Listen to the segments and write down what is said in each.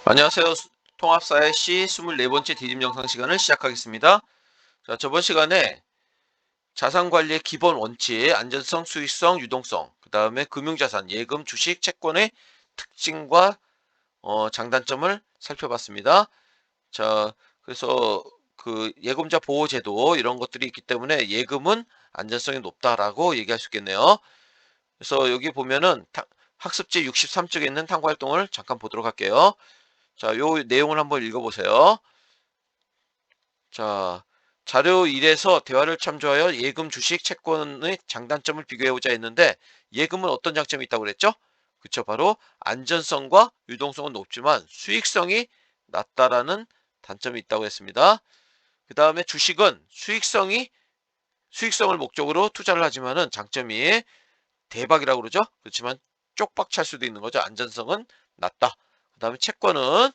안녕하세요. 통합사회 시 24번째 디딤 영상 시간을 시작하겠습니다. 자, 저번 시간에 자산관리의 기본 원칙, 안전성, 수익성, 유동성, 그 다음에 금융자산, 예금, 주식, 채권의 특징과 장단점을 살펴봤습니다. 자, 그래서 그 예금자 보호제도 이런 것들이 있기 때문에 예금은 안전성이 높다라고 얘기할 수 있겠네요. 그래서 여기 보면은 학습지 63쪽에 있는 탐구활동을 잠깐 보도록 할게요. 자, 요 내용을 한번 읽어보세요. 자, 자료 1에서 대화를 참조하여 예금, 주식, 채권의 장단점을 비교해보자 했는데 예금은 어떤 장점이 있다고 그랬죠? 그쵸, 바로 안전성과 유동성은 높지만 수익성이 낮다라는 단점이 있다고 했습니다. 그 다음에 주식은 수익성을 목적으로 투자를 하지만은 장점이 대박이라고 그러죠? 그렇지만 쪽박 찰 수도 있는 거죠. 안전성은 낮다. 그 다음에 채권은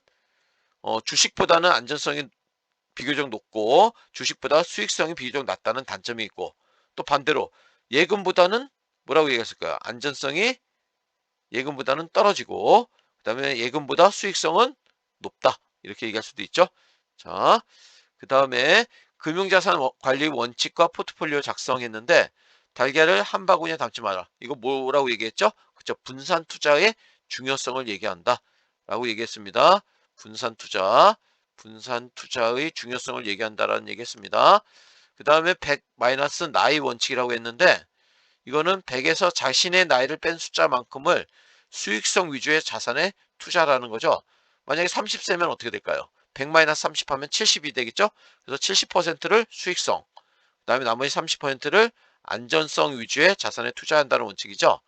주식보다는 안전성이 비교적 높고 주식보다 수익성이 비교적 낮다는 단점이 있고, 또 반대로 예금보다는 뭐라고 얘기했을까요? 안전성이 예금보다는 떨어지고 그 다음에 예금보다 수익성은 높다, 이렇게 얘기할 수도 있죠. 자, 그 다음에 금융자산 관리 원칙과 포트폴리오 작성했는데 달걀을 한 바구니에 담지 마라. 이거 뭐라고 얘기했죠? 그쵸, 분산 투자의 중요성을 얘기한다 라고 얘기했습니다. 분산 투자의 중요성을 얘기한다라는 얘기했습니다. 그 다음에 100 마이너스 나이 원칙이라고 했는데 이거는 100에서 자신의 나이를 뺀 숫자만큼을 수익성 위주의 자산에 투자라는 거죠. 만약에 30세면 어떻게 될까요? 100 마이너스 30 하면 70이 되겠죠? 그래서 70%를 수익성, 그 다음에 나머지 30%를 안전성 위주의 자산에 투자한다는 원칙이죠.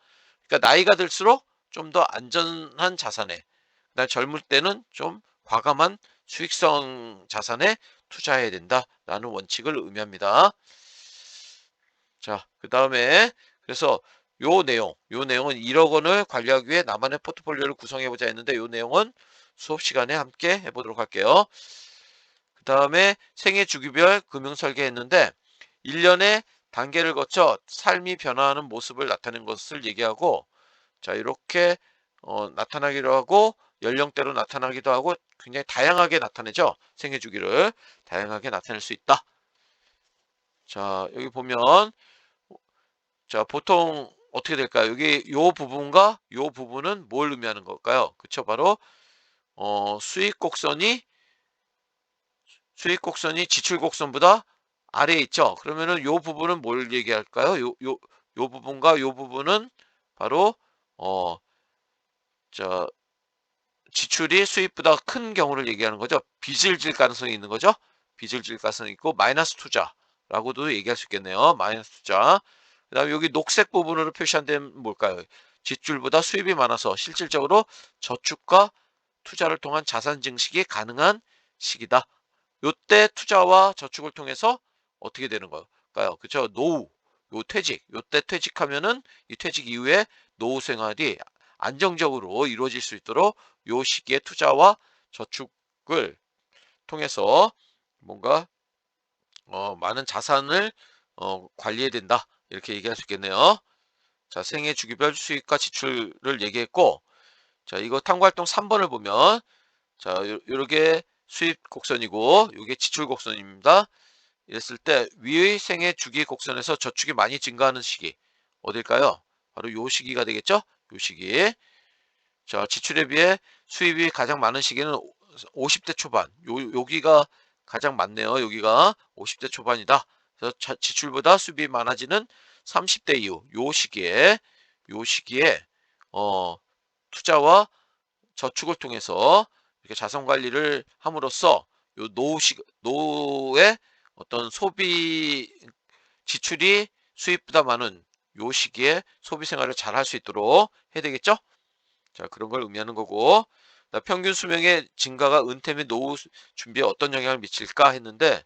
그러니까 나이가 들수록 좀 더 안전한 자산에, 그다음에 젊을 때는 좀 과감한 수익성 자산에 투자해야 된다라는 원칙을 의미합니다. 자, 그 다음에 그래서 요 내용은 1억 원을 관리하기 위해 나만의 포트폴리오를 구성해보자 했는데 요 내용은 수업 시간에 함께 해보도록 할게요. 그 다음에 생애 주기별 금융 설계했는데 1년의 단계를 거쳐 삶이 변화하는 모습을 나타낸 것을 얘기하고, 자, 이렇게 나타나기도 하고 연령대로 나타나기도 하고 굉장히 다양하게 나타내죠. 생애 주기를 다양하게 나타낼 수 있다. 자, 여기 보면 자, 보통 어떻게 될까요? 여기 요 부분과 요 부분은 뭘 의미하는 걸까요? 그쵸, 바로 수익 곡선이 지출 곡선보다 아래에 있죠. 그러면은 요 부분은 뭘 얘기할까요? 요 부분과 요 부분은 바로 어, 저 지출이 수입보다 큰 경우를 얘기하는 거죠. 빚을 질 가능성이 있는 거죠. 빚을 질 가능성이 있고 마이너스 투자라고도 얘기할 수 있겠네요. 마이너스 투자. 그다음에 여기 녹색 부분으로 표시한 데는 뭘까요? 지출보다 수입이 많아서 실질적으로 저축과 투자를 통한 자산 증식이 가능한 시기다. 요때 투자와 저축을 통해서 어떻게 되는 걸까요? 그렇죠? 요때 퇴직하면은 이 퇴직 이후에 노후 생활이 안정적으로 이루어질 수 있도록 요 시기에 투자와 저축을 통해서 뭔가 많은 자산을 관리해야 된다, 이렇게 얘기할 수 있겠네요. 자, 생애 주기별 수익과 지출을 얘기했고, 자, 이거 탐구활동 3번을 보면 자, 요렇게 수입 곡선이고 요게 지출 곡선입니다. 이랬을 때 위의 생애 주기 곡선에서 저축이 많이 증가하는 시기 어딜까요? 바로 요 시기가 되겠죠? 요 시기. 자, 지출에 비해 수입이 가장 많은 시기는 50대 초반. 여기가 가장 많네요. 여기가 50대 초반이다. 그래서 지출보다 수입이 많아지는 30대 이후 요 시기에 어, 투자와 저축을 통해서 이렇게 자산 관리를 함으로써 요 노후의 어떤 소비 지출이 수입보다 많은 요 시기에 소비 생활을 잘 할 수 있도록 해야 되겠죠? 자, 그런 걸 의미하는 거고, 평균 수명의 증가가 은퇴 및 노후 준비에 어떤 영향을 미칠까 했는데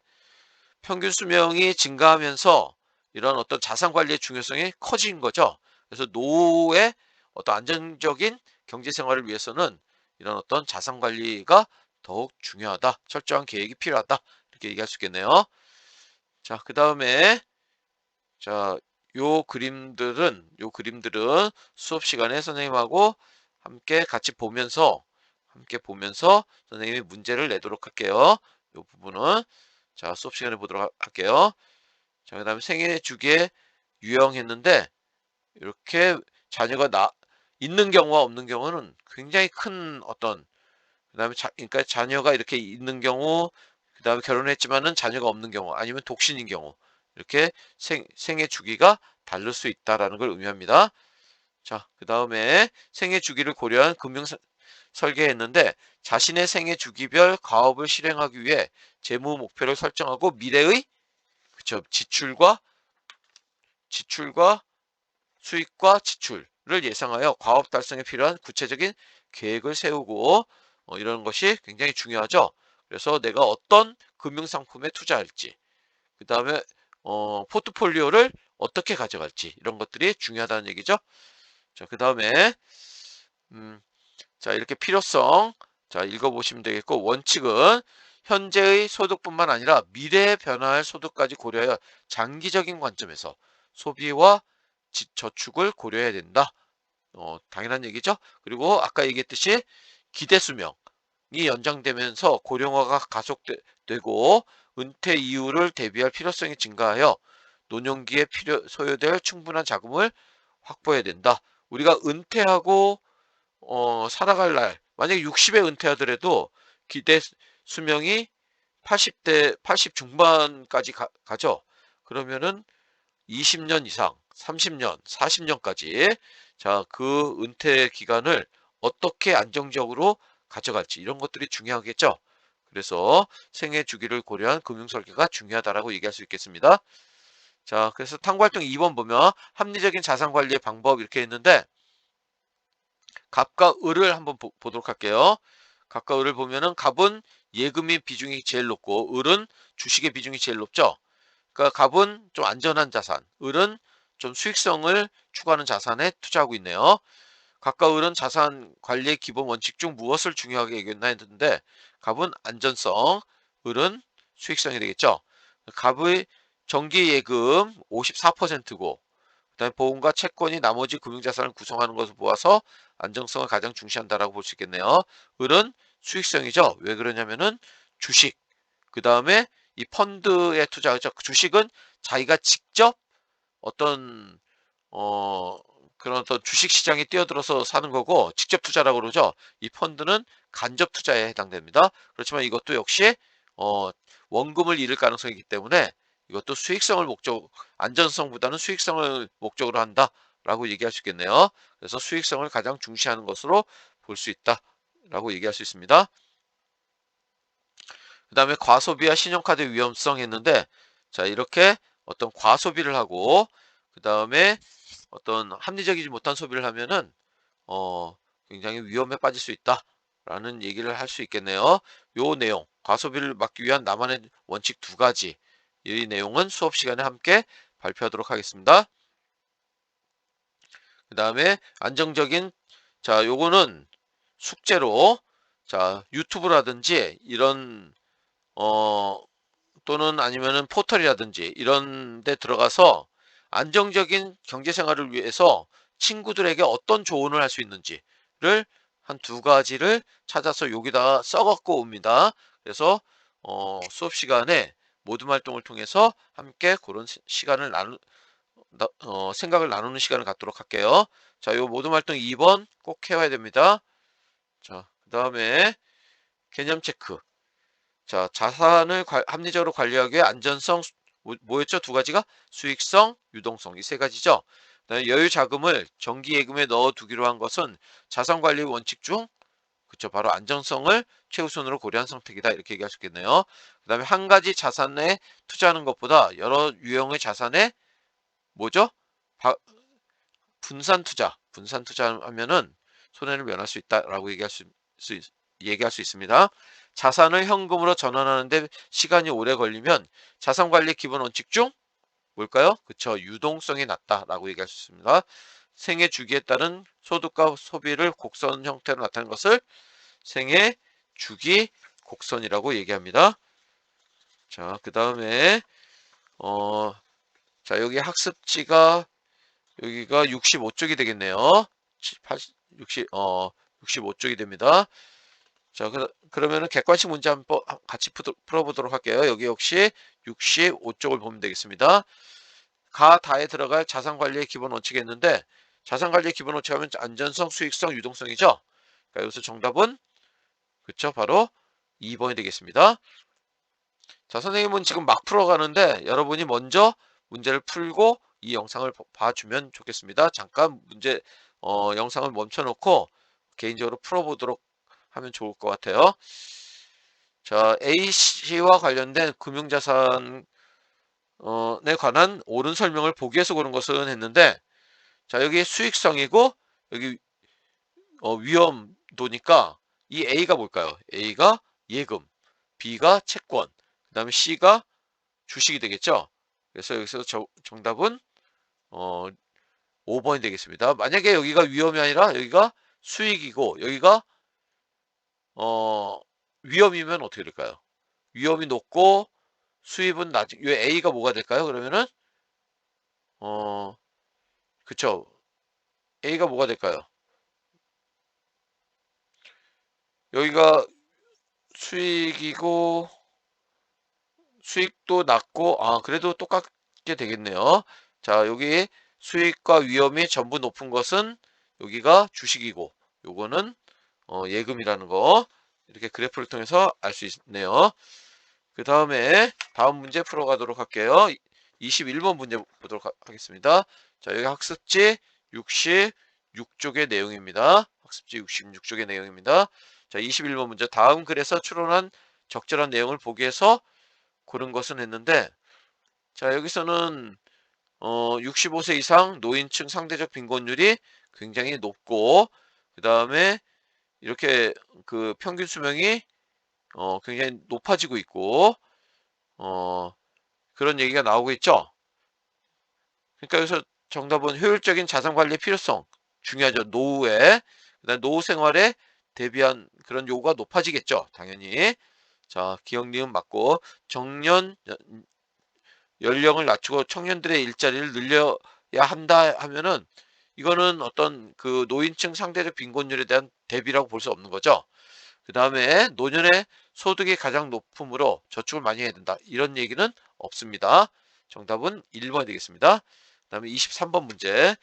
평균 수명이 증가하면서 이런 어떤 자산 관리의 중요성이 커진 거죠. 그래서 노후의 어떤 안정적인 경제 생활을 위해서는 이런 어떤 자산 관리가 더욱 중요하다. 철저한 계획이 필요하다. 이렇게 얘기할 수 있겠네요. 자, 그 다음에 자, 요 그림들은 수업 시간에 선생님하고 함께 같이 보면서 함께 보면서 선생님이 문제를 내도록 할게요. 이 부분은 자 수업 시간에 보도록 할게요. 자 그다음에 생애 주기에 유형했는데 이렇게 자녀가 있는 경우와 없는 경우는 굉장히 큰 어떤 그다음에 그러니까 자녀가 이렇게 있는 경우 그다음에 결혼했지만은 자녀가 없는 경우 아니면 독신인 경우 이렇게 생애 주기가 다를 수 있다라는 걸 의미합니다. 자, 그다음에 생애 주기를 고려한 금융 설계했는데 자신의 생애 주기별 가업을 실행하기 위해 재무 목표를 설정하고 미래의 그쵸 지출과 수익과 지출을 예상하여 과업 달성에 필요한 구체적인 계획을 세우고 이런 것이 굉장히 중요하죠. 그래서 내가 어떤 금융상품에 투자할지, 그 다음에 포트폴리오를 어떻게 가져갈지 이런 것들이 중요하다는 얘기죠. 자, 그 다음에 자 이렇게 필요성 자 읽어보시면 되겠고 원칙은 현재의 소득뿐만 아니라 미래에 변화할 소득까지 고려하여 장기적인 관점에서 소비와 저축을 고려해야 된다. 당연한 얘기죠. 그리고 아까 얘기했듯이 기대 수명이 연장되면서 고령화가 가속되고 은퇴 이후를 대비할 필요성이 증가하여 노년기에 소요될 충분한 자금을 확보해야 된다. 우리가 은퇴하고 살아갈 날 만약에 60에 은퇴하더라도 기대 수명이 80 중반까지 가죠. 그러면은 20년 이상, 30년, 40년까지 자, 그 은퇴 기간을 어떻게 안정적으로 가져갈지 이런 것들이 중요하겠죠. 그래서 생애 주기를 고려한 금융 설계가 중요하다라고 얘기할 수 있겠습니다. 자, 그래서 탐구활동 2번 보면 합리적인 자산 관리의 방법 이렇게 있는데 갑과 을을 한번 보도록 할게요. 갑과 을을 보면은 갑은 예금의 비중이 제일 높고 을은 주식의 비중이 제일 높죠. 그러니까 갑은 좀 안전한 자산, 을은 좀 수익성을 추구하는 자산에 투자하고 있네요. 갑과 을은 자산 관리의 기본 원칙 중 무엇을 중요하게 여겼나 했는데 갑은 안전성, 을은 수익성이 되겠죠. 갑의 정기 예금 54%고 그다음에 보험과 채권이 나머지 금융자산을 구성하는 것을 보아서 안정성을 가장 중시한다라고 볼 수 있겠네요. 을은 수익성이죠. 왜 그러냐면은 주식, 그 다음에 이 펀드에 투자하죠. 주식은 자기가 직접 어떤 어 그런 어떤 주식 시장에 뛰어들어서 사는 거고 직접 투자라고 그러죠. 이 펀드는 간접 투자에 해당됩니다. 그렇지만 이것도 역시 어 원금을 잃을 가능성이 있기 때문에 이것도 수익성을 안전성보다는 수익성을 목적으로 한다라고 얘기할 수 있겠네요. 그래서 수익성을 가장 중시하는 것으로 볼 수 있다라고 얘기할 수 있습니다. 그 다음에 과소비와 신용카드 위험성 했는데 자 이렇게 어떤 과소비를 하고 그 다음에 어떤 합리적이지 못한 소비를 하면은 굉장히 위험에 빠질 수 있다라는 얘기를 할 수 있겠네요. 요 내용 과소비를 막기 위한 나만의 원칙 두 가지 이 내용은 수업 시간에 함께 발표하도록 하겠습니다. 그 다음에 안정적인 자 요거는 숙제로 자 유튜브라든지 이런 어 또는 아니면은 포털이라든지 이런 데 들어가서 안정적인 경제 생활을 위해서 친구들에게 어떤 조언을 할 수 있는지를 한 두 가지를 찾아서 여기다가 써갖고 옵니다. 그래서 수업 시간에 모둠 활동을 통해서 함께 그런 시간을 생각을 나누는 시간을 갖도록 할게요. 자, 요 모둠 활동 2번 꼭 해와야 됩니다. 자, 그 다음에 개념 체크. 자, 자산을 합리적으로 관리하기 위해 안전성, 뭐였죠? 두 가지가 수익성, 유동성 이 세 가지죠. 그다음에 여유 자금을 정기 예금에 넣어 두기로 한 것은 자산 관리 원칙 중 그쵸 바로 안정성을 최우선으로 고려한 선택이다 이렇게 얘기할 수 있겠네요. 그다음에 한 가지 자산에 투자하는 것보다 여러 유형의 자산에 뭐죠? 분산 투자하면은 손해를 면할 수 있다라고 얘기할 수 있습니다. 자산을 현금으로 전환하는데 시간이 오래 걸리면 자산 관리 기본 원칙 중 뭘까요? 그쵸. 유동성이 낮다라고 얘기할 수 있습니다. 생애 주기에 따른 소득과 소비를 곡선 형태로 나타낸 것을 생애 주기 곡선이라고 얘기합니다. 자, 그 다음에 자 여기 학습지가 여기가 65쪽이 되겠네요. 80, 60, 65쪽이 됩니다. 자, 그러면은 객관식 문제 한번 같이 풀어보도록 할게요. 여기 역시 65쪽을 보면 되겠습니다. 가 다에 들어갈 자산관리의 기본 원칙이 있는데 자산관리의 기본 원칙 하면 안전성, 수익성, 유동성이죠. 그러니까 여기서 정답은 그쵸 바로 2번이 되겠습니다. 자, 선생님은 지금 막 풀어가는데 여러분이 먼저 문제를 풀고 이 영상을 봐주면 좋겠습니다. 잠깐 영상을 멈춰놓고 개인적으로 풀어보도록 하면 좋을 것 같아요. 자, A씨와 관련된 금융자산에 관한 옳은 설명을 보기에서 고른 것은 했는데, 자, 여기 수익성이고, 여기 위험도니까 이 A가 뭘까요? A가 예금, B가 채권, 그 다음에 C가 주식이 되겠죠? 그래서 여기서 정답은 5번이 되겠습니다. 만약에 여기가 위험이 아니라 여기가 수익이고 여기가 위험이면 어떻게 될까요? 위험이 높고 수입은 낮은 이 A가 뭐가 될까요? 그러면은 어 그쵸. A가 뭐가 될까요? 여기가 수익이고 수익도 낮고 그래도 똑같게 되겠네요. 자, 여기 수익과 위험이 전부 높은 것은 여기가 주식이고 요거는 예금이라는 거 이렇게 그래프를 통해서 알 수 있네요. 그 다음에 다음 문제 풀어가도록 할게요. 21번 문제 보도록 하겠습니다. 자, 여기 학습지 66쪽의 내용입니다. 학습지 66쪽의 내용입니다. 자, 21번 문제 다음 글에서 추론한 적절한 내용을 보기 위해서 고른 것은 했는데 자, 여기서는 65세 이상 노인층 상대적 빈곤율이 굉장히 높고 그 다음에 이렇게 그 평균 수명이 굉장히 높아지고 있고 어, 그런 얘기가 나오고 있죠. 그러니까 여기서 정답은 효율적인 자산 관리의 필요성 중요하죠. 노후에 그다음 노후 생활에 대비한 그런 요구가 높아지겠죠. 당연히. 자, 기억 니은 맞고 정년 연령을 낮추고 청년들의 일자리를 늘려야 한다 하면은 이거는 어떤 그 노인층 상대적 빈곤율에 대한 대비라고 볼 수 없는 거죠. 그 다음에 노년의 소득이 가장 높으므로 저축을 많이 해야 된다. 이런 얘기는 없습니다. 정답은 1번이 되겠습니다. 그 다음에 23번 문제.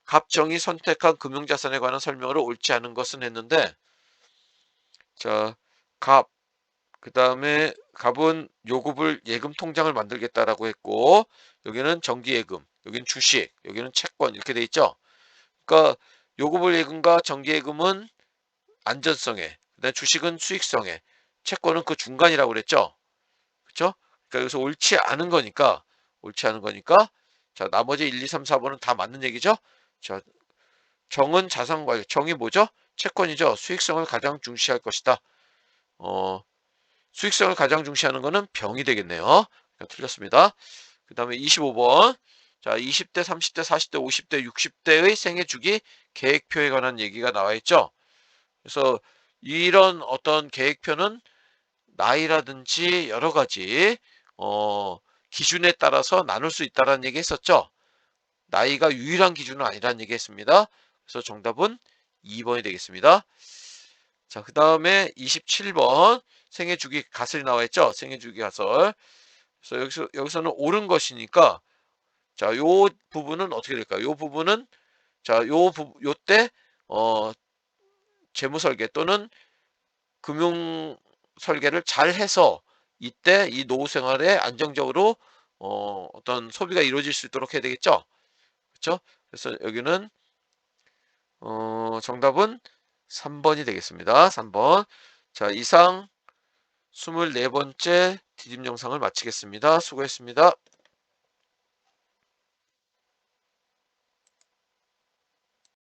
갑정이 선택한 금융자산에 관한 설명으로 옳지 않은 것은 했는데 자, 갑, 그 다음에 갑은 요금을 예금 통장을 만들겠다라고 했고 여기는 정기예금, 여기는 주식, 여기는 채권 이렇게 돼 있죠. 그러니까 요금을 예금과 정기예금은 안전성에, 그다음에 주식은 수익성에, 채권은 그 중간이라고 그랬죠. 그렇죠? 그러니까 여기서 옳지 않은 거니까 자, 나머지 1, 2, 3, 4번은 다 맞는 얘기죠. 자, 정은 자산관리, 정이 뭐죠? 채권이죠. 수익성을 가장 중시할 것이다. 어, 수익성을 가장 중시하는 거는 병이 되겠네요. 그러니까 틀렸습니다. 그 다음에 25번. 자, 20대, 30대, 40대, 50대, 60대의 생애 주기 계획표에 관한 얘기가 나와 있죠. 그래서 이런 어떤 계획표는 나이라든지 여러 가지 기준에 따라서 나눌 수 있다는 얘기 했었죠. 나이가 유일한 기준은 아니라는 얘기 했습니다. 그래서 정답은 2번이 되겠습니다. 자, 그 다음에 27번 생애 주기 가설이 나와 있죠. 생애 주기 가설. 그래서 여기서는 옳은 것이니까 자, 요 부분은 어떻게 될까요? 요 부분은 자, 요때 재무 설계 또는 금융 설계를 잘 해서 이때 이 노후 생활에 안정적으로 어떤 소비가 이루어질 수 있도록 해야 되겠죠. 그렇죠? 그래서 여기는 정답은 3번이 되겠습니다. 3번. 자, 이상 24번째 디딤 영상을 마치겠습니다. 수고했습니다.